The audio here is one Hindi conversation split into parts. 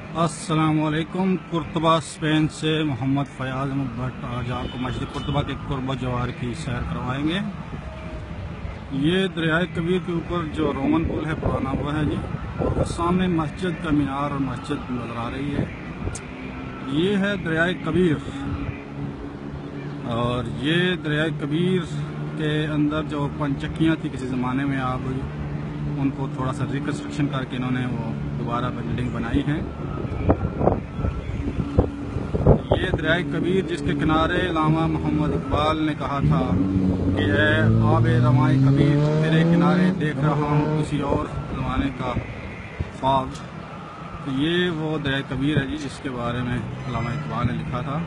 अस्सलामुअलैकुम। कुर्तबा स्पेन से मोहम्मद फयाज अहमद भट्ट आज आपको मस्जिद कुर्तबा के कुर्बा जवार की सैर करवाएंगे। ये दरियाए कबीर के ऊपर जो रोमन पुल है पुराना वो है जी, और सामने मस्जिद का मीनार और मस्जिद नजर आ रही है। ये है दरियाए कबीर, और ये दरियाए कबीर के अंदर जो पंचक्कियाँ थी किसी ज़माने में, आप उनको थोड़ा सा रिकन्स्ट्रक्शन करके इन्होंने वो दोबारा बिल्डिंग बनाई है। ये दरियाए कबीर जिसके किनारे अल्लामा मोहम्मद इकबाल ने कहा था कि है आबे रमाए कबीर, तेरे किनारे देख रहा हूँ किसी और ज़माने का ख्वाब। तो ये वो दरियाए कबीर है जी जिसके बारे में अल्लामा इकबाल ने लिखा था।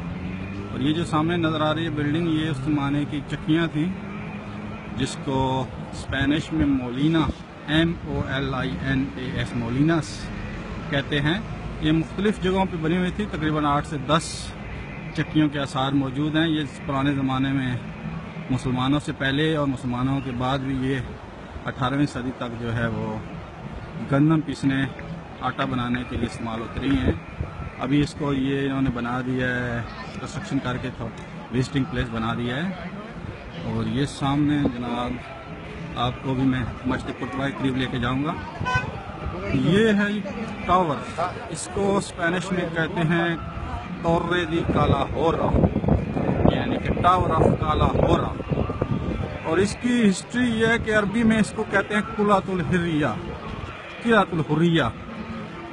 और ये जो सामने नज़र आ रही है बिल्डिंग, ये उस ज़माने की चक्कियाँ थी जिसको स्पेनिश में मोलिना MOLINAS मोलिनास कहते हैं। ये मुख्तलिफ जगहों पे बनी हुई थी, तकरीबन 8 से 10 चक्कियों के आसार मौजूद हैं। ये पुराने ज़माने में मुसलमानों से पहले और मुसलमानों के बाद भी ये 18वीं सदी तक जो है वो गंदम पीसने आटा बनाने के लिए इस्तेमाल होती रही हैं। अभी इसको ये इन्होंने बना दिया है, कंस्ट्रक्शन करके तो विजिटिंग प्लेस बना दिया है। और ये सामने जनाब आपको भी मैं मस्जिद कुर्तबा के करीब लेके जाऊंगा। ये है टावर, इसको स्पेनिश में कहते हैं टोर्रे दी कालाहोरा, यानी कि टावर ऑफ कालाहोरा। और इसकी हिस्ट्री ये है कि अरबी में इसको कहते हैं किलातुल हुर्रिया,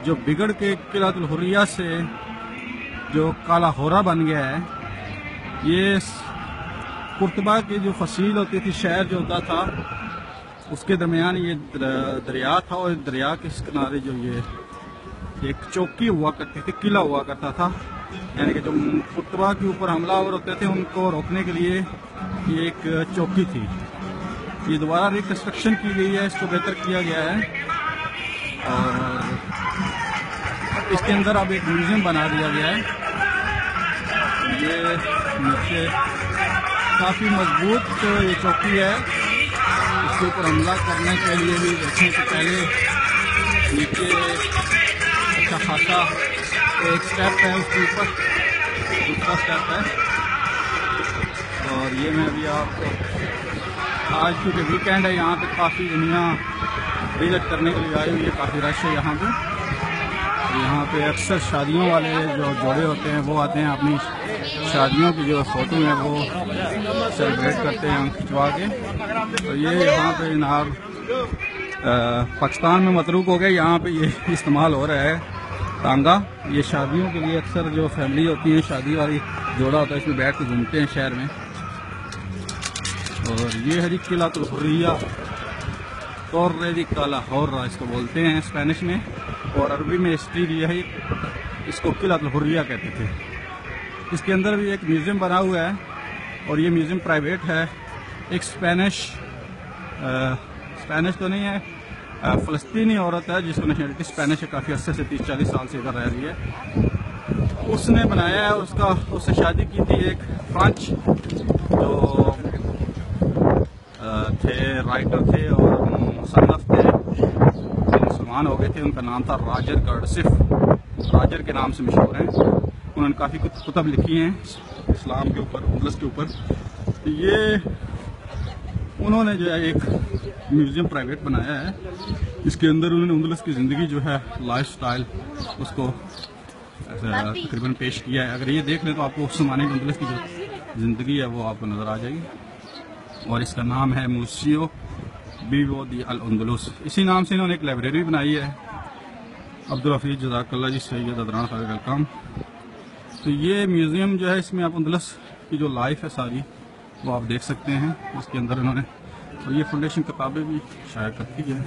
जो बिगड़ के किलातुल हुर्रिया से जो कालाहोरा बन गया है। ये कुर्तबा की जो फसील होती थी, शहर जो होता था, उसके दरमियान ये दरिया था, और दरिया के इस किनारे जो ये एक चौकी हुआ करती थी, किला हुआ करता था। यानी कि जो कुर्तबा के ऊपर हमलावर होते थे उनको रोकने के लिए ये एक चौकी थी। ये दोबारा रिकन्स्ट्रक्शन की गई है, इसको बेहतर किया गया है। और इसके अंदर अब एक म्यूजियम बना दिया गया है। ये नीचे काफ़ी मजबूत ये चौकी है, इसके ऊपर हमला करने के लिए भी रखने से पहले नीचे अच्छा खासा एक स्टेप है, उसके ऊपर दूसरा स्टेप है। और ये मैं अभी आपको आज क्योंकि वीकेंड है, यहाँ पे काफ़ी दुनिया विजिट करने के लिए आई हुई है, काफ़ी रश है यहाँ पे। यहाँ पे अक्सर शादियों वाले जो जोड़े होते हैं वो आते हैं, अपनी शादियों की जो फोटो है वो सेलिब्रेट करते हैं खिंचवा के। तो ये यहाँ पे जनाब पाकिस्तान में मतरूक हो गया, यहाँ पे ये इस्तेमाल हो रहा है टांगा। ये शादियों के लिए अक्सर जो फैमिली होती है, शादी वाली जोड़ा होता है, इसमें बैठ के घूमते हैं शहर में। और ये है जी किलातुल हुर्रिया, टोर्रे दी कालाहोरा इसको बोलते हैं स्पेनिश में, और अरबी में हिस्ट्री ये है, इसको किलातुल हुर्रिया कहते थे। इसके अंदर भी एक म्यूज़ियम बना हुआ है, और ये म्यूज़ियम प्राइवेट है। एक स्पेनिश तो नहीं है, फ़लस्तीनी औरत है जिसको नेशनलिटी स्पेनिश है, काफ़ी अर्से से 30-40 साल से इधर रह रही है, उसने बनाया है। और उससे शादी की थी एक फ्रेंच जो थे, राइटर थे और मुसन्नफ थे, मुसलमान हो गए थे। उनका नाम था राजर गर्डसिफ, राजर के नाम से मशहूर हैं। उन्होंने काफ़ी कुतब लिखी हैं इस्लाम के ऊपर, उंदलस के ऊपर। ये उन्होंने जो है एक म्यूज़ियम प्राइवेट बनाया है, इसके अंदर उन्होंने उंदलस की ज़िंदगी जो है, लाइफ स्टाइल, उसको तकरीबन पेश किया है। अगर ये देख लें तो आपको उस ज़माने की उंदलस की जो ज़िंदगी है वो आपको नज़र आ जाएगी। और इसका नाम है म्यूजियो विवो दी अल अंदलुस। इसी नाम से इन्होंने एक लाइब्रेरी बनाई है। अब्दुल हफीज जज़ाकल्लाह जी, सैयद अदनान खालिद वेलकम। तो ये म्यूज़ियम जो है, इसमें आप अंदलस की जो लाइफ है सारी वो आप देख सकते हैं इसके अंदर इन्होंने। और ये फाउंडेशन किताबें भी शाया करती है,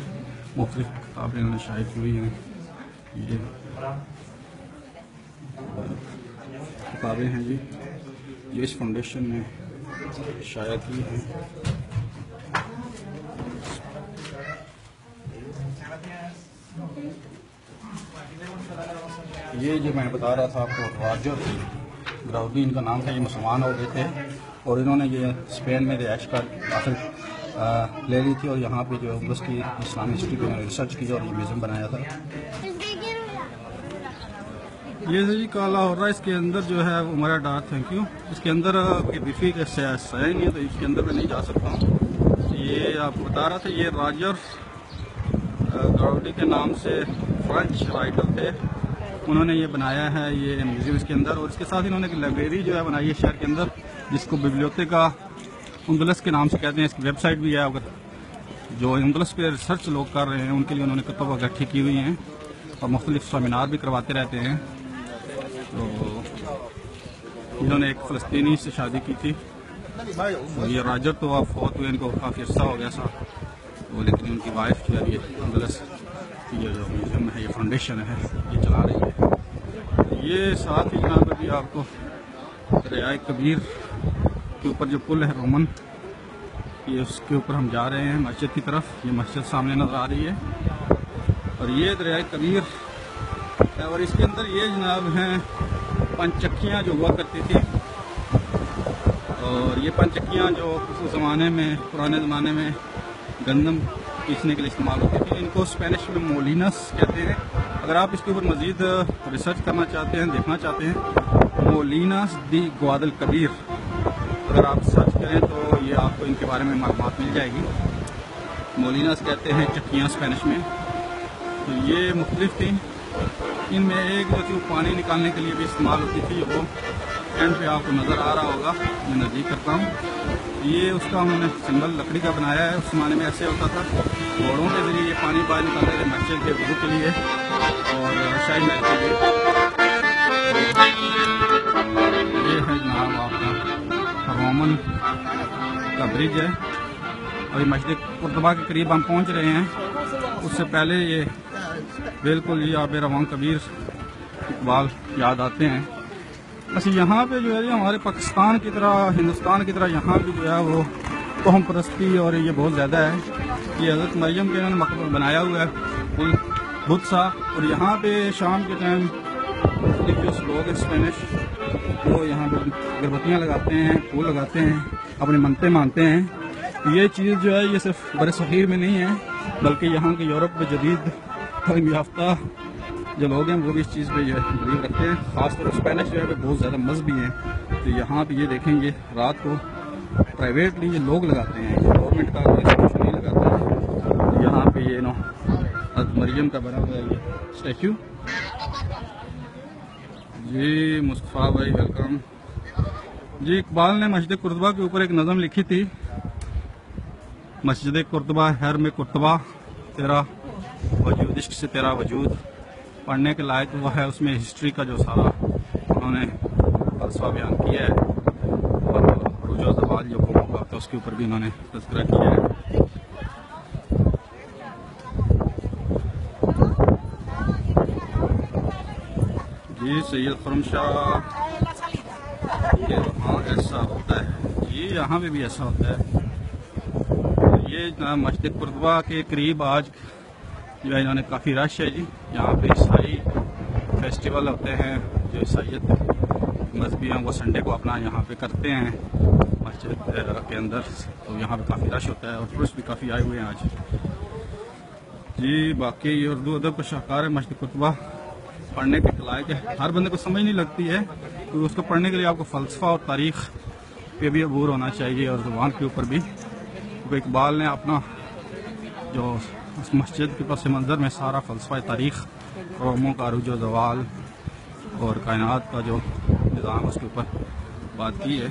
मुख्तलिफ किताबें इन्होंने शाया की हुई हैं। ये किताबें हैं जी, ये इस फाउंडेशन ने शाया की है। ये जो मैं बता रहा था आपको, राजर ग्राउडी इनका नाम था, ये मुसलमान हो गए थे और इन्होंने ये स्पेन में रिहाइश का आखिर ले ली थी। और यहाँ पे जो उसकी इस्लामिक हिस्ट्री पे रिसर्च की और ये म्यूज़ियम बनाया था। ये जी काला हो रहा है, इसके अंदर जो है वो मेरा डार, थैंक यू। इसके अंदर बीफी का सही नहीं है, तो इसके अंदर मैं नहीं जा सकता हूँ। ये आपको बता रहा था, ये रॉजर गाउडी के नाम से फ्रेंच राइटर थे, उन्होंने ये बनाया है ये म्यूजियम इसके अंदर। और इसके साथ इन्होंने एक लाइब्रेरी जो है बनाई है शहर के अंदर, जिसको बिब्लियोथेका उंगलस के नाम से कहते हैं। इसकी वेबसाइट भी है, अगर जो उंगलस पे रिसर्च लोग कर रहे हैं उनके लिए उन्होंने किताब इकट्ठी की हुई हैं और मुख्तलिफ सेमिनार भी करवाते रहते हैं। तो इन्होंने एक फ़लस्तीनी से शादी की थी, तो ये राजर तो आप फौत हुए, इनको काफ़ी अर्सा हो गया था वो, लेकिन उनकी वाइफ जो है ये उंगलस ये जो म्यूजियम है, ये फाउंडेशन है, ये चला रही है। ये साथ ही यहाँ पर भी आपको दरियाए कबीर के ऊपर जो पुल है रोमन, ये उसके ऊपर हम जा रहे हैं मस्जिद की तरफ। ये मस्जिद सामने नजर आ रही है और ये दरियाए कबीर, और इसके अंदर ये जनाब हैं पंचक्कियाँ जो हुआ करती थी। और ये पंचक्कियाँ जो उस ज़माने में, पुराने ज़माने में गंदम पीसने के लिए इस्तेमाल होती थी, इनको स्पेनिश में मोलिनस कहते हैं। अगर आप इसके ऊपर मज़ीद रिसर्च करना चाहते हैं, देखना चाहते हैं, मोलिनस दी ग्वादल कबीर अगर आप सर्च करें तो ये आपको इनके बारे में मालूमात मिल जाएगी। मोलिनस कहते हैं चक्कियाँ स्पेनिश में। तो ये मुख्तलिफ थी, इनमें एक जो थी पानी निकालने के लिए भी इस्तेमाल होती थी, वो एंड पे आपको नज़र आ रहा होगा, मैं नज़दीक करता हूँ। ये उसका उन्होंने सिंबल लकड़ी का बनाया है। उस जमाने में ऐसे होता था, घोड़ों के जरिए ये पानी बाहर निकालते थे मस्जिद के वुज़ू के लिए और शाही महल के लिए। ये है जनाब आपका रोमन का ब्रिज है और ये मस्जिद कुर्तबा के करीब हम पहुँच रहे हैं। उससे पहले ये बिल्कुल ये आब रवान कबीर इकबाल याद आते हैं। अच्छा, यहाँ पे जो है हमारे पाकिस्तान की तरह, हिंदुस्तान की तरह यहाँ भी जो है वो कौम परस्ती और ये बहुत ज़्यादा है। ये हज़रत मरियम के इन्होंने मकबरा बनाया हुआ है बुद्ध सा, और यहाँ पे शाम के टाइम जो लोग हैं स्पेनिश, वो यहाँ पे अगरबत्तियाँ लगाते हैं, फूल लगाते हैं, अपनी मन्नतें मानते हैं। ये चीज़ जो है ये सिर्फ बड़े सग़ीर में नहीं है, बल्कि यहाँ के यूरोप में जदीद तालीम याफ्ता जो लोग हैं वो भी इस चीज़ पे जो है बिलीव रखते हैं। ख़ासतौर पर स्पेनिश जो है बहुत ज़्यादा मजहबी हैं। तो यहाँ पे ये देखेंगे रात को प्राइवेटली ये लोग लगाते हैं, गवर्नमेंट का कोई कुछ नहीं लगाता है। तो यहाँ पे ये मरियम का बना हुआ है ये स्टैचू। जी मुस्तफ़ा भाई वेलकम जी। इकबाल ने मस्जिद कुर्तबा के ऊपर एक नज़म लिखी थी, मस्जिद कुर्तबा हैर में कुर्तबा तेरा वजूद इश्क से तेरा वजूद, पढ़ने के लायक वो है। उसमें हिस्ट्री का जो सारा उन्होंने फलसफा बयान किया है और रुजो ज़वाल जो कौमों का होता है उसके ऊपर भी उन्होंने तज़किरा किया है। जी सैयद खुरमशाह, ये वहाँ ऐसा होता है जी, यहाँ पे भी ऐसा होता है। ये मस्जिद कुर्तबा के करीब आज जो है इन्होंने काफ़ी रश है जी। यहाँ पे ईसाई फेस्टिवल होते हैं, जो ईसाइयत मजहबी हैं वो संडे को अपना यहाँ पे करते हैं मस्जिद के अंदर। तो यहाँ पे काफ़ी रश होता है और टूरिस्ट भी काफ़ी आए हुए हैं आज जी। बाकी ये उर्दू अदब का शाहकार है मस्जिद कुर्तबा, पढ़ने के लायक है। हर बंदे को समझ नहीं लगती है, तो उसको पढ़ने के लिए आपको फ़लसफ़ा और तारीख़ पे भी अबूर होना चाहिए और ज़ुबान के ऊपर भी। तो इकबाल ने अपना जो उस मस्जिद के पस मंज़र में सारा फ़लसफ़ा तारीख़, कौमों का अरूज व ज़वाल और कायनात का जो निज़ाम उसके ऊपर बात की है।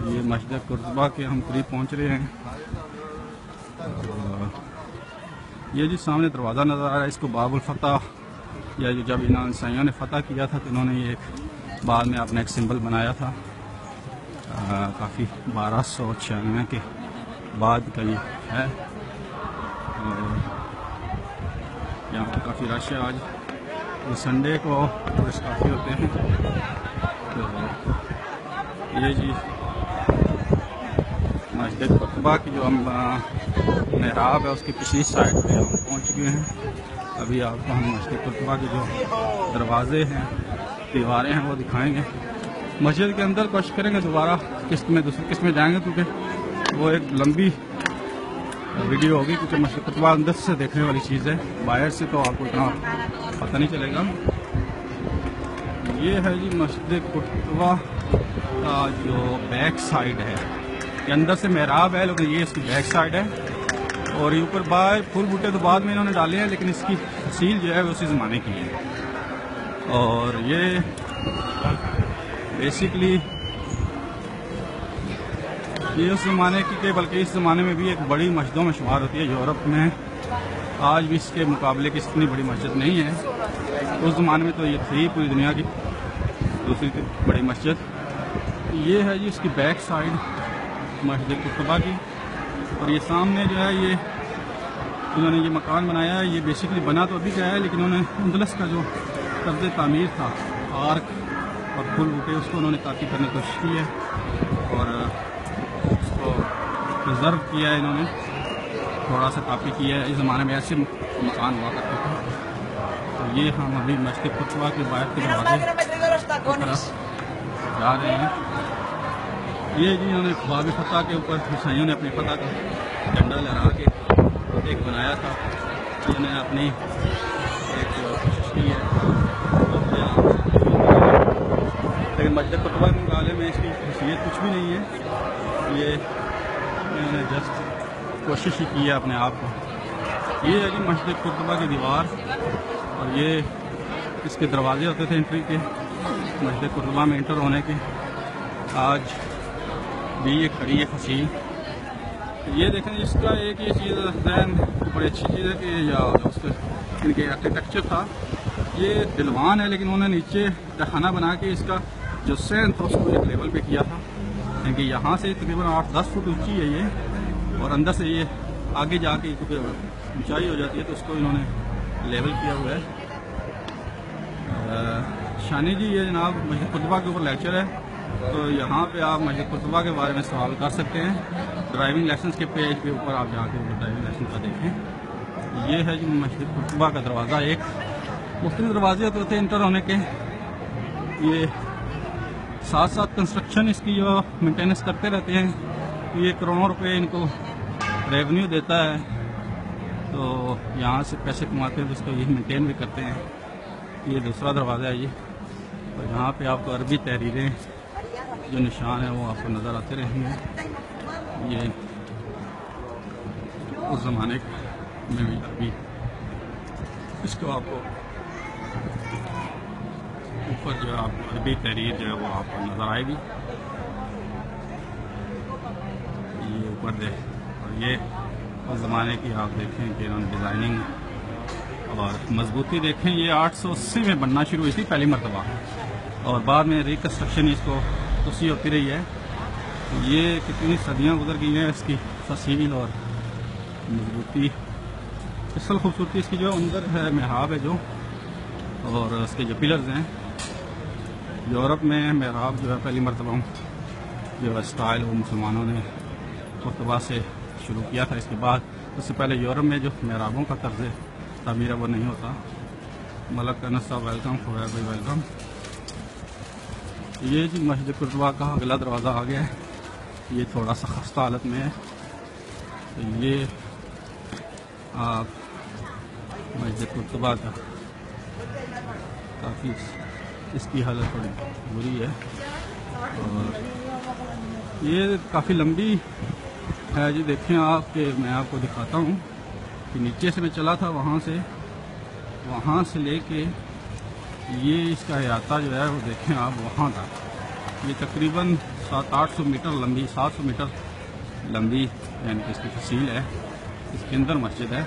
ये मस्जिद कुर्तबा के हम करीब पहुँच रहे हैं। ये जी सामने दरवाज़ा नज़र आ रहा है, इसको बाबुल फ़तह, या जब इन ईसाइयों ने फ़तह किया था तो इन्होंने ये बाद में अपना एक सिंबल बनाया था। काफ़ी 1296 के बाद का ये है। यहाँ पर काफ़ी रश है आज, तो संडे को टूरिस्ट काफ़ी होते हैं। तो ये जी मस्जिद कुर्तबा की जो हम मेहराब है उसकी पिछली साइड पे हम पहुँच चुके हैं। अभी आपको हम मस्जिद कुर्तबा के जो दरवाजे हैं, दीवारें हैं वो दिखाएंगे। मस्जिद के अंदर कोशिश करेंगे दोबारा दूसरी किस्त में जाएंगे, क्योंकि वो एक लंबी वीडियो होगी, क्योंकि मस्जिद कुर्तबा अंदर से देखने वाली चीज़ है, बाहर से तो आपको इतना पता नहीं चलेगा। ये है जी मस्जिद कुतबा का जो बैक साइड है। ये अंदर से मेहराब है लेकिन ये इसकी बैक साइड है। और ये ऊपर बाहर फूल बूटे तो बाद में इन्होंने डाले हैं लेकिन इसकी तफसील जो है वो उसी ज़माने की है। और ये बेसिकली ये उस ज़माने की के बल्कि इस ज़माने में भी एक बड़ी मस्जिदों में शुमार होती है। यूरोप में आज भी इसके मुकाबले की इतनी बड़ी मस्जिद नहीं है। उस ज़माने में तो ये थी पूरी दुनिया की दूसरी बड़ी मस्जिद। ये है जी इसकी बैक साइड मस्जिद कुतबा की। और ये सामने जो है ये उन्होंने ये मकान बनाया है। ये बेसिकली बना तो अभी गया है लेकिन उन्होंने अंदलस का जो तर्ज तामीर था आर्क और फूल बूटे उसको उन्होंने ताक़ी करने की कोशिश की है और उसको प्रिजर्व किया है इन्होंने, थोड़ा सा कापी किया है। इस ज़माने में ऐसे मकान हुआ करते थे। तो ये हम अभी मस्जिद कुतबा के बाहर के दरवाजे जा रहे हैं। ये जी उन्होंने ख्वाब फतह के ऊपर ईसाइयों ने अपनी फतह का झंडा लहरा के एक बनाया था। उन्होंने अपनी एक कोशिश की है लेकिन मस्जिद कुतबा के मुकाबले में इसकी खसूसियत कुछ भी नहीं है। ये मैंने जस्ट कोशिश ही की है अपने आप को। ये है जी मस्जिद कुतबा की दीवार और ये इसके दरवाजे होते थे एंट्री के मस्जिद कुतबा में एंटर होने के। आज भी ये खड़ी है फसील। ये देखें इसका एक ये चीज़ बड़ी अच्छी चीज़ है कि या उसके इनके आर्किटेक्चर था। ये दिलवान है लेकिन उन्होंने नीचे तहखाना बना के इसका जो सैन था उसको एक लेवल पे किया था। क्योंकि यहाँ से तकरीबन 8-10 फुट ऊंची है ये और अंदर से ये आगे जाके ऊंचाई हो जाती है तो उसको इन्होंने लेवल किया हुआ है। शानी जी ये जनाब मस्जिद कुतबा के ऊपर लेक्चर है तो यहाँ पे आप मस्जिद कुतबा के बारे में सवाल कर सकते हैं। ड्राइविंग लाइसेंस के पेज के ऊपर आप जाके ड्राइविंग लाइसेंस का देखें। ये है जी मस्जिद कुतबा का दरवाज़ा। एक मुख्तलिफ दरवाजे होते थे इंटर होने के। ये साथ साथ कंस्ट्रक्शन इसकी जो मेंटेनेंस करते रहते हैं तो ये करोड़ों रुपए इनको रेवेन्यू देता है। तो यहाँ से पैसे कमाते हैं तो इसको यही मेंटेन भी करते हैं। ये दूसरा दरवाज़ा है ये। और यहाँ पे आपको अरबी तहरीरें जो निशान है वो आपको नज़र आते रहेंगे। ये उस ज़माने में भी अरबी इसको आपको ऊपर जो आपको अरबी तहरीर जो है वो आपको नज़र आएगी। ये ऊपर देख और ये उस ज़माने की आप देखें कि इन्होंने डिज़ाइनिंग और मजबूती देखें। ये 880 में बनना शुरू हुई थी पहली मरतबा और बाद में रिकन्स्ट्रक्शन इसको तोसी होती रही है। ये कितनी सदियां गुजर गई हैं इसकी फसील और मजबूती। असल खूबसूरती इसकी जो अंदर है मेहराब है जो और उसके जो पिलर्स हैं। यूरोप में मेहराब जो है पहली मरतबा जो स्टाइल वो मुसलमानों ने कुतबा से शुरू किया था। इसके बाद उससे पहले यूरोप में जो मेहराबों का तर्ज तामीर वो नहीं होता। मलक अनस साहब वेलकम, खोया भाई वेलकम। ये जी मस्जिद कुतबा का अगला दरवाज़ा आ गया है। ये थोड़ा सा खस्ता हालत में है तो ये आप मस्जिद कुतबा का काफ़ी इसकी हालत थोड़ी बुरी है और ये काफ़ी लंबी है जी। देखें आप कि मैं आपको दिखाता हूँ कि नीचे से मैं चला था वहाँ से लेके ये इसका अहाता जो है वो देखें आप वहाँ तक। ये तकरीबन 700-800 मीटर लंबी 700 मीटर लंबी यानी कि इसकी फसील है। इसके अंदर मस्जिद है,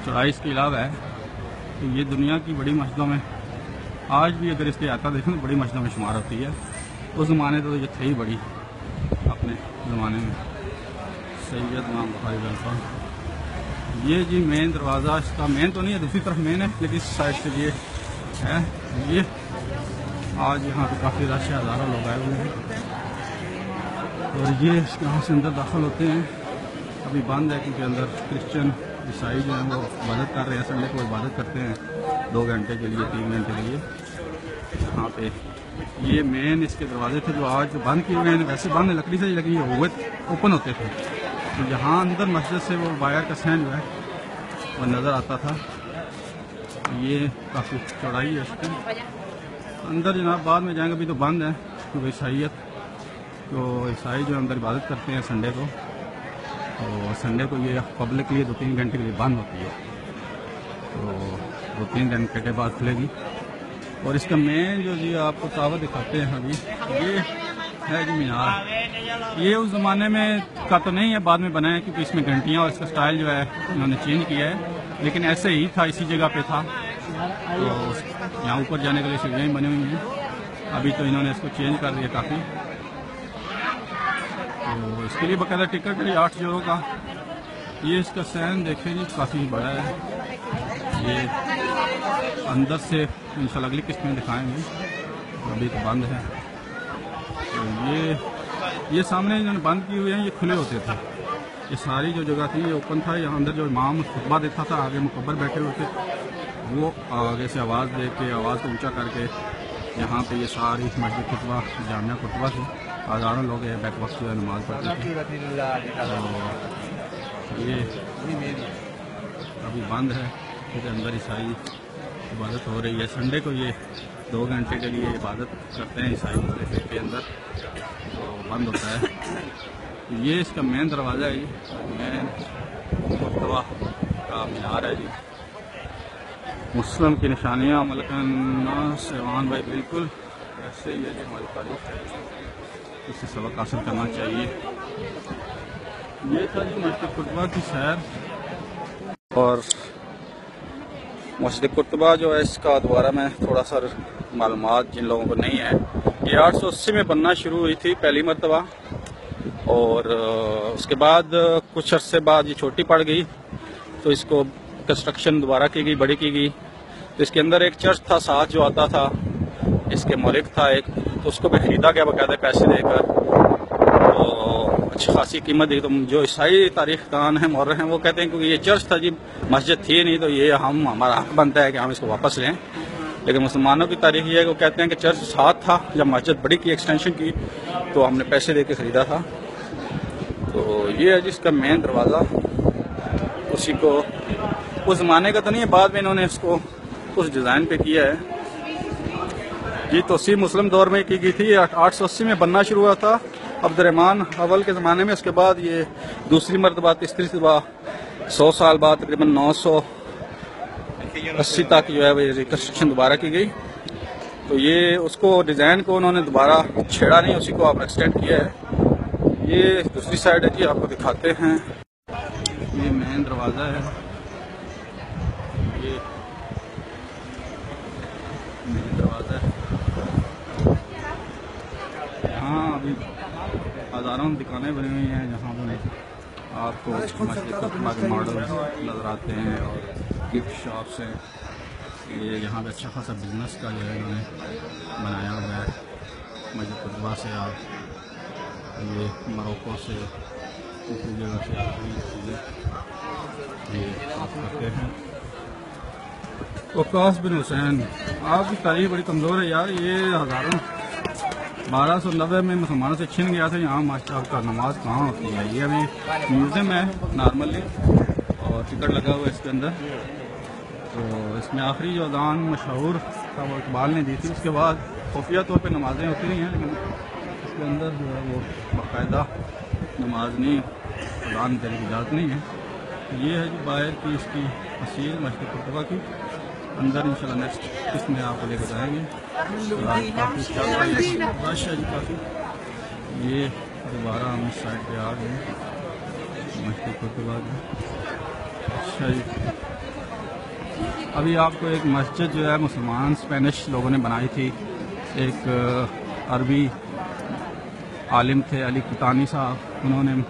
चौड़ाई इसके अलावा है। तो ये दुनिया की बड़ी मस्जिदों में आज भी अगर इसके अहाता देखें तो बड़ी मस्जिदों में शुमार होती है। उस ज़माने तो ये थी बड़ी अपने ज़माने में। सैयद नाम बुखारी वेलकम। ये जी मेन दरवाज़ा इसका मेन तो नहीं है, दूसरी तरफ मेन है लेकिन इस साइड से ये है। ये आज यहाँ पे काफ़ी रश है, हज़ारों लोग आए हुए हैं और ये यहाँ से अंदर दाखिल होते हैं। अभी बंद है क्योंकि अंदर क्रिश्चियन ईसाई जो हैं वो इबादत कर रहे हैं। संडे को इबादत करते हैं 2 घंटे के लिए 3 घंटे के लिए यहाँ पे। ये मेन इसके दरवाजे थे जो आज बंद किए हुए हैं। वैसे बंद है, लकड़ी से लगी हुए ओपन होते थे। तो यहाँ अंदर मस्जिद से वो बाहर का सहन जो है वो नज़र आता था। ये काफ़ी चौड़ाई है इसकी अंदर जनाब बाद में जाएंगे, अभी तो बंद है क्योंकि ईसाइयत, तो ईसाई जो अंदर इबादत करते हैं संडे को, तो संडे को ये पब्लिक के लिए 2-3 घंटे के लिए बंद होती है, तो 2-3 घंटे के बाद खुलेगी। और इसका मेन जो जी आपको टावर दिखाते हैं अभी, ये है जी मीनार। ये उस ज़माने में का तो नहीं है, बाद में बना है क्योंकि इसमें घंटियाँ और इसका स्टाइल जो है इन्होंने चेंज किया है, लेकिन ऐसे ही था, इसी जगह पे था। तो यहाँ ऊपर जाने के लिए सीढ़ियाँ बनी हुई हैं, अभी तो इन्होंने इसको चेंज कर दिया काफ़ी। तो इसके लिए बाकायदा टिकट है 8 यूरो का। ये इसका सैन देखें जी, काफ़ी बड़ा है। ये अंदर से इंशाल्लाह अगली किस्त में दिखाएंगे, अभी तो बंद है। तो ये सामने इन्होंने बंद किए हुए हैं, ये खुले होते थे। ये सारी जो जगह थी ये ओपन था। यहाँ अंदर जो इमाम खुतबा देता था, आगे मुकब्बर बैठे हुए थे, वो आगे से आवाज़ दे के, आवाज़ को ऊंचा करके यहाँ पे ये सारी मस्जिद खुतबा, जामिया खुतबा थी, हज़ारों लोग बैक वक्त जो है नमाज पढ़ते थे। तो ये अभी बंद है, इसके अंदर ईसाई इबादत हो रही है। संडे को ये 2 घंटे के लिए इबादत करते हैं ईसाई मस्जिद के अंदर, तो बंद होता है। ये इसका मेन दरवाज़ा है, ये मेन खुतबा का मीनार है जी। मुस्लिम की निशानियाँ मलकना सेवान भाई, बिल्कुल ऐसे ही है जी हमारी तारीफ है, इससे सबक हासिल करना चाहिए। ये था जी मस्जिद कुतबा की सैर। और मस्जिद कुतबा जो है इसका दोबारा मैं थोड़ा सा मालूमात जिन लोगों को नहीं है, ये 880 में बनना शुरू हुई थी पहली मरतबा, और उसके बाद कुछ अरसे बाद ये छोटी पड़ गई, तो इसको कंस्ट्रक्शन दोबारा की गई, बड़ी की गई। तो इसके अंदर एक चर्च था साथ जो आता था, इसके मालिक था एक, तो उसको भी ख़रीदा गया बाकायदा पैसे देकर, तो अच्छी खासी कीमत दी। तो जो ईसाई तारीख दान हैं, मौर्र हैं, वो कहते हैं क्योंकि ये चर्च था जी, मस्जिद थी नहीं, तो ये हमारा हक बनता है कि हम इसको वापस लें। लेकिन मुसलमानों की तारीख ये है कि वो कहते हैं कि चर्च साथ था, जब मस्जिद बड़ी की एक्सटेंशन की तो हमने पैसे दे के ख़रीदा था। तो ये है जिसका मेन दरवाज़ा, उसी को उस ज़माने का तो नहीं है, बाद में इन्होंने इसको उस डिज़ाइन पे किया है जी। तोसी मुस्लिम दौर में की गई थी, 880 में बनना शुरू हुआ था अब्दुर्रहमान अव्वल के ज़माने में। उसके बाद ये दूसरी मरतबा, तीसरी मरतबा 100 साल बाद तकरीबन 980 तक जो है वो रिकन्स्ट्रक्शन दोबारा की गई। तो ये उसको डिज़ाइन को उन्होंने दोबारा छेड़ा नहीं, उसी को आप एक्सटेंड किया है। ये दूसरी साइड है जी, आपको दिखाते हैं। ये मेन दरवाज़ा है, ये मेन दरवाज़ा है। यहाँ अभी हज़ारों दुकानें बनी हुई हैं, जहाँ पर आपको मस्जिद कुतबा के मॉडल नज़र आते हैं और गिफ्ट शॉप्स हैं। ये यहाँ पे अच्छा खासा बिजनेस का जो है इन्होंने बनाया हुआ है। मस्जिद कुतबा से आप ये मोरक्को से दूसरी जगह से आती चीज़ें ये आप करते हैं। वकास बिन हुसैन, आपकी तारीख बड़ी कमज़ोर है यार। ये 1290 में मुसलमानों से छिन गया था। यहाँ माशाअल्लाह का नमाज कहाँ होती है। ये अभी म्यूज़ियम है नॉर्मली, और टिकट लगा हुआ है इसके अंदर। तो इसमें आखिरी जो अज़ान मशहूर था वो इकबाल ने दी थी। उसके बाद खुफिया तौर पे नमाजें होती रही हैं, लेकिन इसके अंदर जो है वो बाकायदा नमाज नहीं, अज़ान देने की इजाज़त नहीं है। ये है जो बाहर की इसकी तस्वीर मस्जिद कुतबा की। अंदर इंशाल्लाह नेक्स्ट इसमें आपको लेकर जाएंगे। काफ़ी ये दोबारा हम इस साइड पे आ गए मस्जिद कुतबा की। अच्छा जी, अभी आपको एक मस्जिद जो है मुसलमान स्पेनिश लोगों ने बनाई थी। एक अरबी आलिम थे अली कितानी साहब, उन्होंने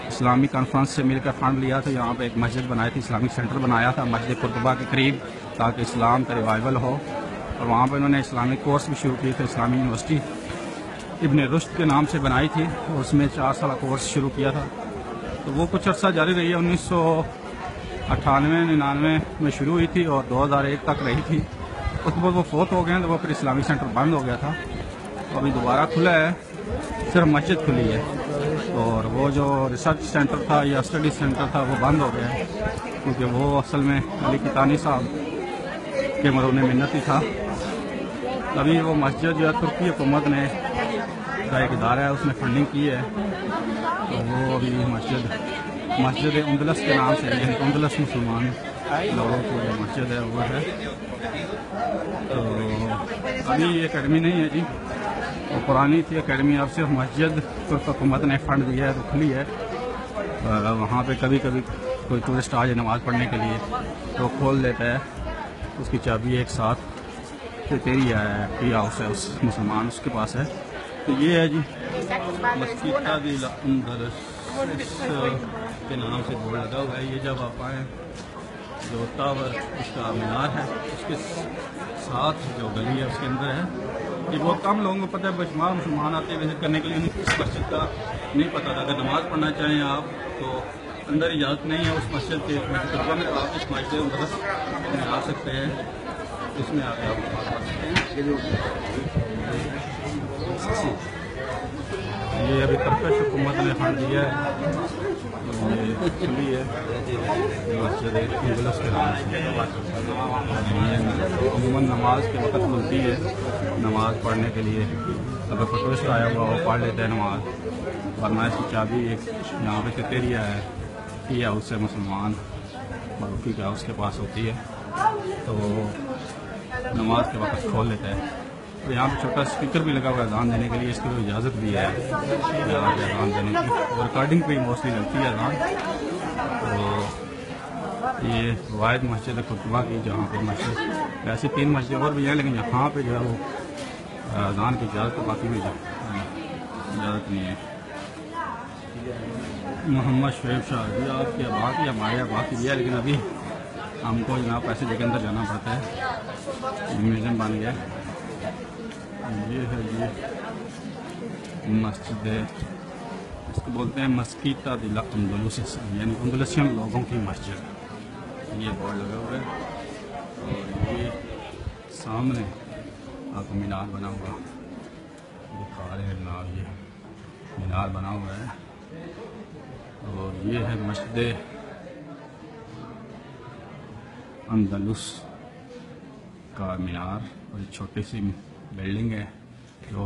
इस्लामी कॉन्फ्रेंस से मिलकर फंड लिया था। यहाँ पे एक मस्जिद बनाई थी, इस्लामिक सेंटर बनाया था मस्जिद कुतबा के करीब, ताकि इस्लाम का रिवाइवल हो। और वहाँ पे उन्होंने इस्लामिक कोर्स भी शुरू किए थे। इस्लामी यूनिवर्सिटी इब्न रुश्द के नाम से बनाई थी, और उसमें 4 साल कोर्स शुरू किया था। तो वो कुछ अर्सा जारी रही है। 1998-99 में शुरू हुई थी और 2001 तक रही थी। उसके बाद वो फोत हो गए, तो वो फिर इस्लामिक सेंटर बंद हो गया था। तो अभी दोबारा खुला है, सिर्फ मस्जिद खुली है। और वो जो रिसर्च सेंटर था या स्टडी सेंटर था वो बंद हो गया है, क्योंकि वो असल में अली कितानी साहब के मरूने मिन्नत ही था। अभी वो मस्जिद जो है तुर्की हुकूमत ने का एक इदारा है उसने फंडिंग की है, तो वो अभी मस्जिद उंदलस के नाम से, यानी उंदलस मुसलमान लोगों की जो मस्जिद है वो है। तो अभी ये अकेडमी नहीं है जी, वो पुरानी थी अकेडमी, अब सिर्फ मस्जिद तुर्क हुकूमत ने फंड दिया है तो खुली है। वहाँ पे कभी कभी कोई टूरिस्ट आ जाए नमाज़ पढ़ने के लिए तो खोल देता है, उसकी चाबी एक साथ तेरी टी हाउस है उस मुसलमान उसके पास है। तो ये है जी मस्कीता दिल उंदलस के नाम से बोर्ड लगा हुआ है। ये जब आप आए जो टावर उसका मीनार है उसके साथ जो गली है उसके अंदर है। ये बहुत कम लोगों को पता है, बेशुमार मुसलमान आते हैं विजिट करने के लिए, उन्हें इस मस्जिद का नहीं पता था। अगर नमाज़ पढ़ना चाहें आप तो अंदर इजाज़त नहीं है उस मस्जिद के तर्जुमा में, आप इस मस्जिद उंदलस में आ सकते हैं, इसमें आके आप नमाज़ पढ़ सकते हैं। ये अभी तुर्किश हुकूमत ने फंड दिया है, ये खुली है मस्जिद उंदलस के नाम से। अमूमन नमाज के वक्त खुलती है नमाज पढ़ने के लिए, अगर कोई टूरिस्ट आया हुआ वो पढ़ लेते हैं नमाज, वरना इसकी चाबी एक यहाँ पे कतेरिया है टी हाउस से मुसलमान मरूफी का उसके पास होती है, तो नमाज के वक्त खोल लेता है। तो यहाँ पे छोटा स्पीकर भी लगा हुआ है अज़ान देने के लिए, इसकी इजाज़त भी है अज़ान देने की, रिकॉर्डिंग पे मोस्टली लगती है अज़ान। तो ये वाहिद मस्जिद खुतबा की जहाँ पे मस्जिद, ऐसी 3 मस्जिद और भी हैं लेकिन यहाँ पे जो है वो अज़ान की इजाज़त तो बाकी भी इजाज़त नहीं है। मोहम्मद शुएब शाह जी आपकी आबाद या हमारे आबाद की दिया, लेकिन अभी हमको यहाँ पैसे देकर अंदर जाना पड़ता है, म्यूज़ियम बन गया। ये है ये मस्जिद है, इसको बोलते हैं मस्कीता दिल उंदलस, यानी उंदलसियन लोगों की मस्जिद। ये बोर्ड लगा हुआ है और ये सामने आपको मीनार बना हुआ दिखा रहे हैं ना, ये मीनार बना हुआ है और ये है मस्जिद उंदलस का मीनार, और ये छोटी सी बिल्डिंग है जो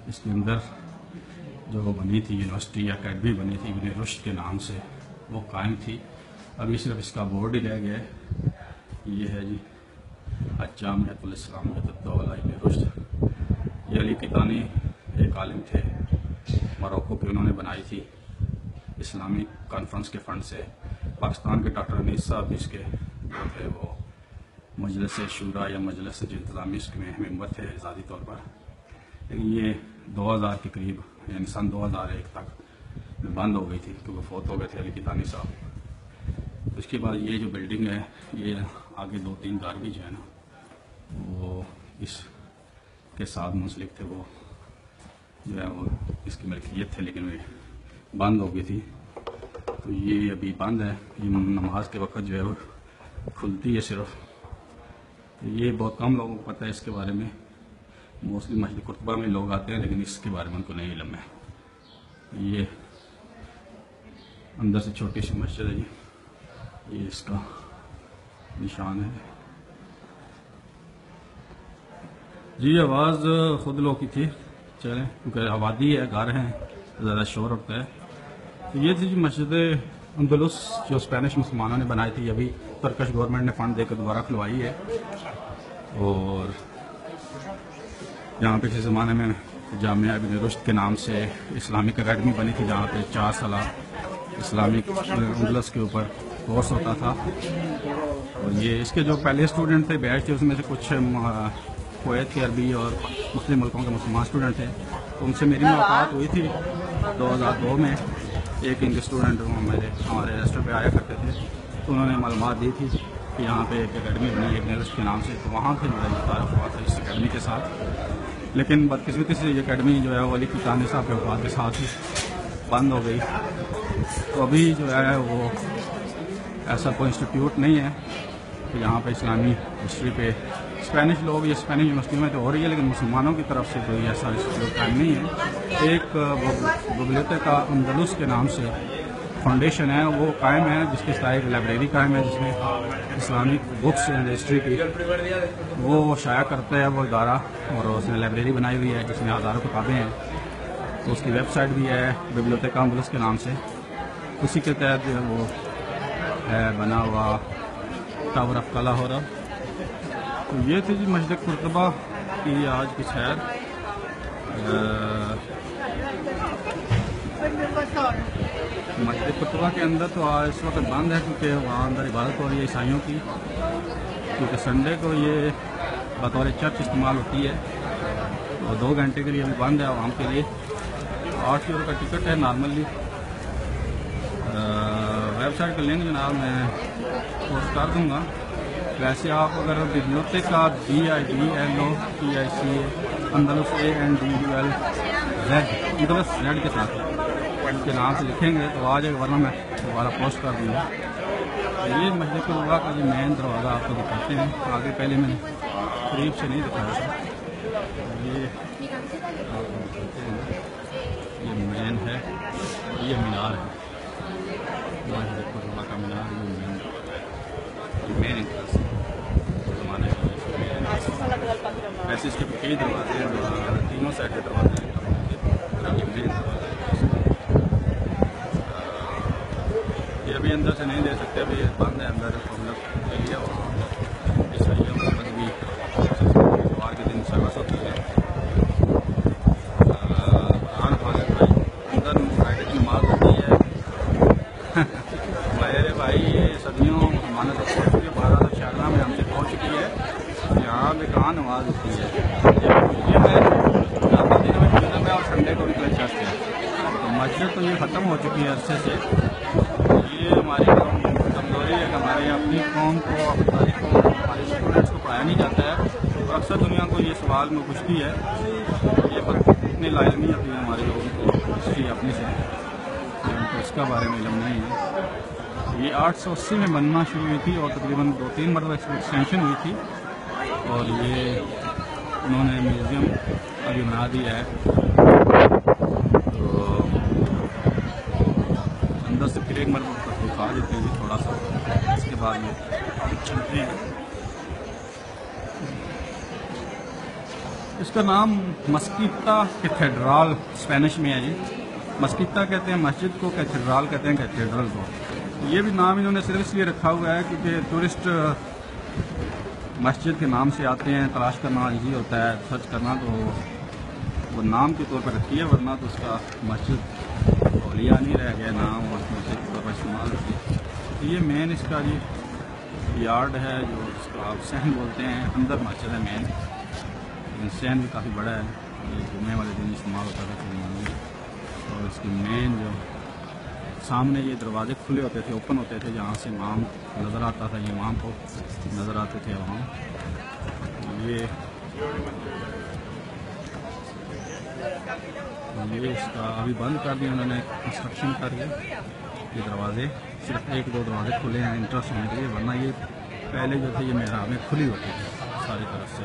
इसके अंदर जो बनी थी यूनिवर्सिटी या अकेडमी बनी थी इब्न रुश्द के नाम से, वो कायम थी। अभी सिर्फ इसका बोर्ड ही रह गया है। ये है जी जामिअतुल इस्लामिय्यत दौला इब्न रुश्द। ये अली कितानी एक आलिम थे मोरक्को के, उन्होंने बनाई थी इस्लामिक कॉन्फ्रेंस के फंड से। पाकिस्तान के डॉक्टर अनीस साहब भी इसके जो थे वो मजलिस शूरा या मजलिस इंतज़ामी में मेंबर थे ज़ाती तौर पर, लेकिन ये 2000 के करीब यानी सन 2001 तक बंद हो गई थी क्योंकि फोत हो गए थे अली कितानी साहब। उसके बाद ये जो बिल्डिंग है, ये आगे 2-3 घर भी जो है ना वो इसके साथ मुंसलिक थे, वो जो है वो इसकी मलकियत थे, लेकिन वे बंद हो गई थी। तो ये अभी बंद है, ये नमाज के वक्त जो है वो खुलती है सिर्फ। तो ये बहुत कम लोगों को पता है इसके बारे में, मोस्टली मस्जिद कुतबा में लोग आते हैं लेकिन इसके बारे में उनको नहीं इल्म है। ये अंदर से छोटी सी मस्जिद है जी, ये इसका निशान है जी। आवाज़ खुद लोग की थी, चलें क्योंकि आबादी है, घर हैं, ज़्यादा शोर होता है। तो ये थी जी मस्जिद उंदलस जो स्पेनिश मुसलमानों ने बनाई थी, अभी तुर्किश गवर्नमेंट ने फंड देकर दोबारा खुलवाई है। और यहाँ पे किसी ज़माने में जामिया इब्न रुश्द के नाम से इस्लामिक अकेडमी बनी थी, जहाँ पे 4 साल इस्लामिक उंदलस के ऊपर कोर्स होता था। और ये इसके जो पहले स्टूडेंट थे बैच थे, उसमें से कुछ कुवैत के अरबी और मुस्लिम मुल्कों के मुसलमान स्टूडेंट थे, तो उनसे मेरी मुलाकात हुई थी 2002 में। एक इनके स्टूडेंट हमारे रेस्टोरेंट पे आया करते थे, तो उन्होंने मालूमात दी थी कि यहाँ पे एक अकेडमी बनी है इब्न रुश्द के नाम से, तो वहाँ से मेरा तारुफ हुआ था इस अकेडमी के साथ। लेकिन बदकिस्मती से ये अकेडमी जो है वो अली कितानी साहब के वफात के साथ ही बंद हो गई। तो अभी जो है वो ऐसा कोई इंस्टीट्यूट नहीं है कि यहाँ पे इस्लामी हिस्ट्री पे स्पेनिश लोग या स्पेनिश यूनिवर्सिटी में तो हो रही है, लेकिन मुसलमानों की तरफ से कोई ऐसा इंस्टीट्यूट कायम नहीं है। एक बिब्लियोथेका उंदलस के नाम से फाउंडेशन है वो कायम है, जिसके साथ एक लाइब्रेरी कायम है जिसमें इस्लामिक बुक्स एंड हिस्ट्री की वो शाया करता है वो इदारा, और उसने लाइब्रेरी बनाई हुई है जिसमें हज़ारों किताबें हैं। तो उसकी वेबसाइट भी है बिब्लियोथेका अंदलुस के नाम से, उसी के तहत जो है वो है बना हुआ टावर ऑफ कला हो रहा। तो ये थी जी मस्जिद कुर्तबा की आज की सैर। मस्जिद कुर्तबा के अंदर तो आज इस वक्त बंद है क्योंकि वहाँ अंदर इबादत हो रही है ईसाइयों की, क्योंकि संडे को ये बतौर चर्च इस्तेमाल होती है। तो 2 घंटे के लिए अभी बंद है आवाम के लिए। 8 यूरो का टिकट है नॉर्मली। वेबसाइट का लिंक जनाब मैं पोस्ट कर दूँगा। वैसे आप अगर बिब्लियोथेका BIBLOTHECA Andalus ANDULZ Andalus Z के साथ के नाम से लिखेंगे तो आ जाएगा, वरना मैं दोबारा पोस्ट कर दूँगा। ये मस्जिद कुर्तबा का जो मेन दरवाज़ा आपको दिखाते हैं आगे, पहले मैंने करीब से नहीं दिखाया था। ये मेन है, ये मीनार है मस्जिद कुर्तबा का मीनार। ये मेन इंट्रेंस ज़माने का। वैसे इसके कई दरवाजे हैं, तीनों साइड के दरवाजे हैं। ये मेन ये अभी अंदर से नहीं दे सकते, अभी बंद है अंदर पब्लिक एरिया। और ईसाइयों का भी इतवार के दिन सर्विस होती है। कुरान खालिद भाई अंदर फ्राइडे की नमाज होती है। मेरे भाई ये सदियों मुसलमानों तक पहुँच चुकी है, 1200 में हमसे पहुँच चुकी है। यहाँ पे कहाँ नमाज होती है। ये मैं ज़्यादा दिन में और संडे को भी चर्च है। तो मस्जिद तो ये ख़त्म हो चुकी है अरसे से। ये हमारी कमजोरी है कि हमारे अपनी कौम को, हमारी कौम, हमारे स्टूडेंट्स को पढ़ाया नहीं जाता है। और अक्सर दुनिया को ये सवाल में पूछती है, ये इतनी लाइलमी होती है हमारे लोगों को हिस्ट्री अपनी से, उनको इसका बारे में इल्म नहीं है। ये 880 में बनना शुरू हुई थी और तकरीबन 2-3 मरतबा एक्सटेंशन हुई थी। और ये उन्होंने म्यूज़ियम अभी बना दिया है। तो अंदर से फिर एक मरतबा दिखा देते हैं थोड़ा सा, इसके बाद में चलते हैं। इसका नाम मस्कीता कैथेड्रल स्पेनिश में है जी। मस्कीता कहते हैं मस्जिद को, कैथेड्रल कहते हैं कैथेड्रल को। ये भी नाम इन्होंने सिर्फ इसलिए रखा हुआ है क्योंकि टूरिस्ट मस्जिद के नाम से आते हैं, तलाश करना ईजी होता है, सर्च करना, तो वो नाम के तौर पर रखी है, वरना तो उसका मस्जिद औलिया नहीं रह गया नाम, और मस्जिद के तौर पर इस्तेमाल होती है। तो ये मेन इसका जी यार्ड है, जो इसको आप सहन बोलते हैं। अंदर मस्जिद है मेन, लेकिन सहन भी काफ़ी बड़ा है। ये जुम्मे वाले दिन इस्तेमाल होता था फिर। और इसकी मेन जो सामने ये दरवाजे खुले होते थे, ओपन होते थे, जहाँ से इमाम नज़र आता था, ये इमाम को नज़र आते थे वहाँ। ये इसका अभी बंद कर दिया उन्होंने कंस्ट्रक्शन करके। ये दरवाजे सिर्फ 1-2 दरवाजे खुले हैं इंटरेस्ट होने के लिए, वरना ये पहले जो थे ये मेहराबें खुली होती थी सारी तरफ से।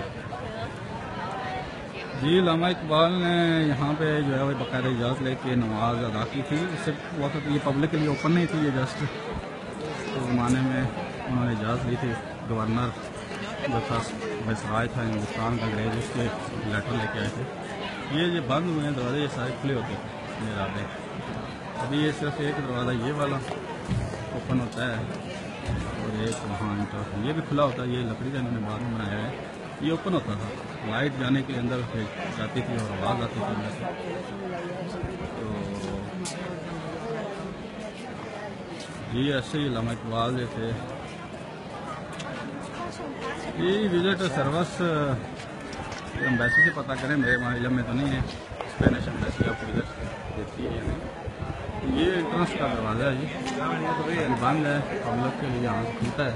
जी अल्लामा इकबाल ने यहाँ पे जो है वो बाकायदा इजाज़त लेके नमाज अदा की थी। इससे वक्त ये पब्लिक के लिए ओपन नहीं थी, ये जस्ट उस ज़माने में उन्होंने इजाज़त ली थी। गवर्नर जो था वाइसराय था हिंदुस्तान का अंग्रेज, उसके लेटर लेके आए थे। ये बंद हुए हैं दरवाजे, ये सारे खुले होते थे मेहराबें। अभी ये सिर्फ एक दरवाज़ा ये वाला ओपन होता है और एक वहाँ इंटर ये भी खुला होता है। ये लकड़ी का इन्होंने बाद में बनाया है, ये ओपन होता था, लाइट जाने के अंदर जाती थी और आवाज़ आती थी अंदर से। तो ये ऐसे ही अल्लामा इकबाल जो थे। ये विजिट सर्विस एम्बेसी से पता करें, मेरे वहाँ इलम में तो नहीं है, स्पेनिश एम्बेसी आपको विजिट देती है या नहीं। ये एंट्रेंस का दरवाज़ा है, ये बंद है, पब्लिक के लिए यहाँ से खुलता है।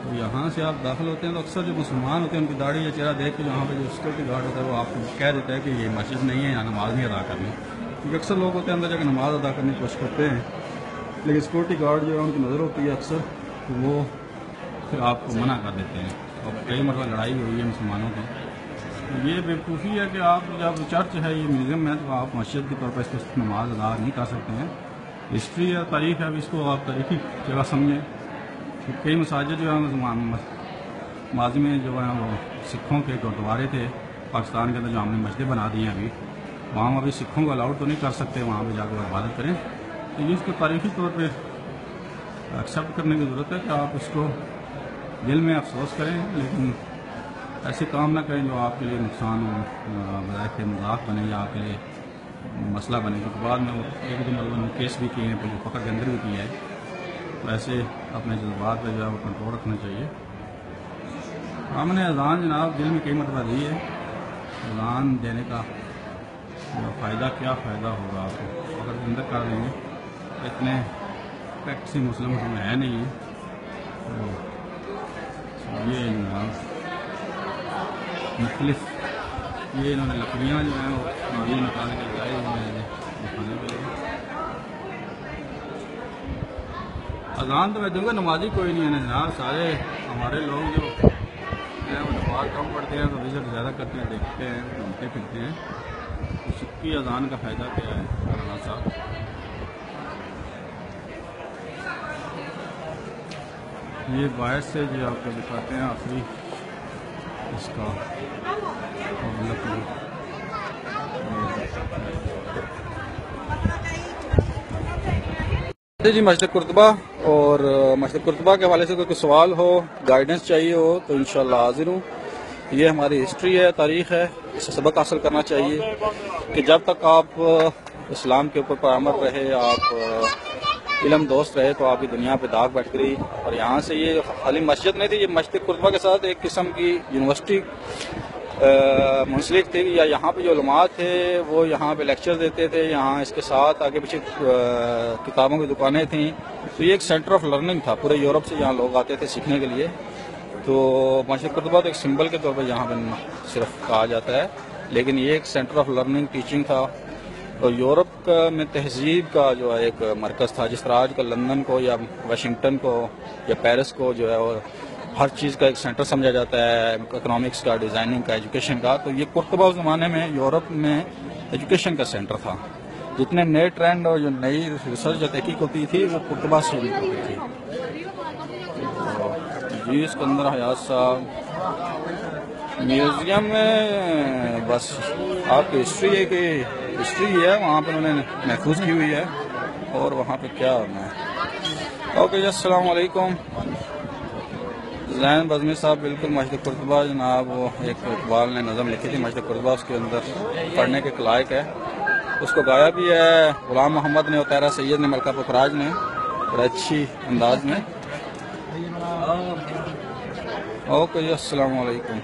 तो यहाँ से आप दाखिल होते हैं तो अक्सर जो मुसलमान होते हैं उनकी दाढ़ी या चेहरा देख के यहाँ पे जो सिक्योरिटी गार्ड होता है वो आपको कह देता है कि ये मस्जिद नहीं है, यहाँ नमाज नहीं अदा करनी। क्योंकि अक्सर लोग होते हैं अंदर जाकर नमाज अदा करने की कोशिश करते हैं, लेकिन सिक्योरिटी गार्ड जो है उनकी नज़र होती है अक्सर, तो वो फिर आपको मना कर देते हैं। और कई मरतबा लड़ाई हुई है मुसलमानों की। तो ये बेवकूफ़ी है कि आप जब चर्च है, ये म्यूज़ियम है, तो आप मस्जिद के तौर पर इसको नमाज अदा नहीं कर सकते हैं। हिस्ट्री या तारीख है, अब इसको आप तारीखी जगह समझें। तो कई मसाजिद जो है माजी में जो है वो सिखों के गुरुद्वारे थे पाकिस्तान के अंदर, जो हमने मस्जिदें बना दी हैं अभी, वहाँ अभी सिखों को अलाउड तो नहीं कर सकते वहाँ पे जाकर इबादत करें। तो ये इसको तारीखी तौर पे एक्सेप्ट करने की ज़रूरत है कि आप इसको दिल में अफसोस करें, लेकिन ऐसे काम ना करें जो आपके लिए नुकसान हो, बजाय के मजाक बने या आपके लिए मसला बने। क्योंकि बाद में वो एक दो मतलब केस भी किए हैं, पुलिस पकड़ के अंदर भी किया है। तो ऐसे अपने जज्बात पर जो है वो कंट्रोल रखना चाहिए। हमने अजान जनाब दिल में कई मरतबा दी है, अजान देने का फ़ायदा क्या फ़ायदा होगा आपको अगर अंदर कर देंगे। इतने प्रैक्टिस मुस्लिम हम है नहीं। तो ये जनाब मुख्तलिफ ये इन्होंने लकड़ियाँ जो हैं वो ये निकाल के लगाए हुए हैं दिखाने के लिए। अजान तो मैं दूंगा, नमाजी कोई नहीं है ना जनाब, सारे हमारे लोग जो हैं वो नमाज कम पढ़ते हैं, तो विजिट ज़्यादा करते हैं, देखते हैं, घूमते फिरते हैं। तो सिक्की अजान का फ़ायदा क्या है मौलाना साहब? ये बाहर से जो आपको दिखाते हैं आखिरी इसका जी मस्जिद कुर्तबा। और मस्जिद कुर्तबा के हवाले से कोई सवाल हो, गाइडेंस चाहिए हो तो इंशाल्लाह हाजिर हूँ। ये हमारी हिस्ट्री है, तारीख़ है, इससे सबक हासिल करना चाहिए कि जब तक आप इस्लाम के ऊपर पामर रहे, आप इल्म दोस्त रहे, तो आपकी दुनिया पे दाग बैठ गई। और यहाँ से ये खाली मस्जिद नहीं थी, ये मस्जिद कुर्तबा के साथ एक किस्म की यूनिवर्सिटी मुंसलिक थी, या यहाँ पे जो उलमा थे वो यहाँ पे लेक्चर देते थे, यहाँ इसके साथ आगे पीछे किताबों की दुकानें थीं। तो ये एक सेंटर ऑफ लर्निंग था, पूरे यूरोप से यहाँ लोग आते थे सीखने के लिए। तो मस्जिद कुर्तबा तो एक सिंबल के तौर पर यहाँ पे सिर्फ कहा जाता है, लेकिन ये एक सेंटर ऑफ लर्निंग टीचिंग था। और यूरोप में तहजीब का जो है एक मरकज़ था, जिस तरह आज का लंदन को या वाशिंगटन को या पेरिस को जो है वो हर चीज़ का एक सेंटर समझा जाता है, इकोनॉमिक्स का, डिज़ाइनिंग का, एजुकेशन का। तो ये कुर्तबा उस ज़माने में यूरोप में एजुकेशन का सेंटर था। जितने नए ट्रेंड और जो नई रिसर्च या तहकीक होती थी वो कुर्तबा से होती थी। जी सिकंदर हयात साहब म्यूज़ियम में बस आपकी हिस्ट्री है कि हिस्ट्री है, वहाँ पर उन्होंने महफूज की हुई है और वहाँ पे क्या होना है। ओके जी, अस्सलाम वालेकुम। ज़ैन बज़मी साहब बिल्कुल मस्जिद कुर्तबा जनाब, वो एक इकबाल ने नज़म लिखी थी मस्जिद कुर्तबा, उसके अंदर पढ़ने के लायक है। उसको गाया भी है गुलाम मोहम्मद ने और तैरा सैयद ने, मलका पुखराज ने, बड़े अच्छी अंदाज में। ओके जी, अस्सलाम वालेकुम।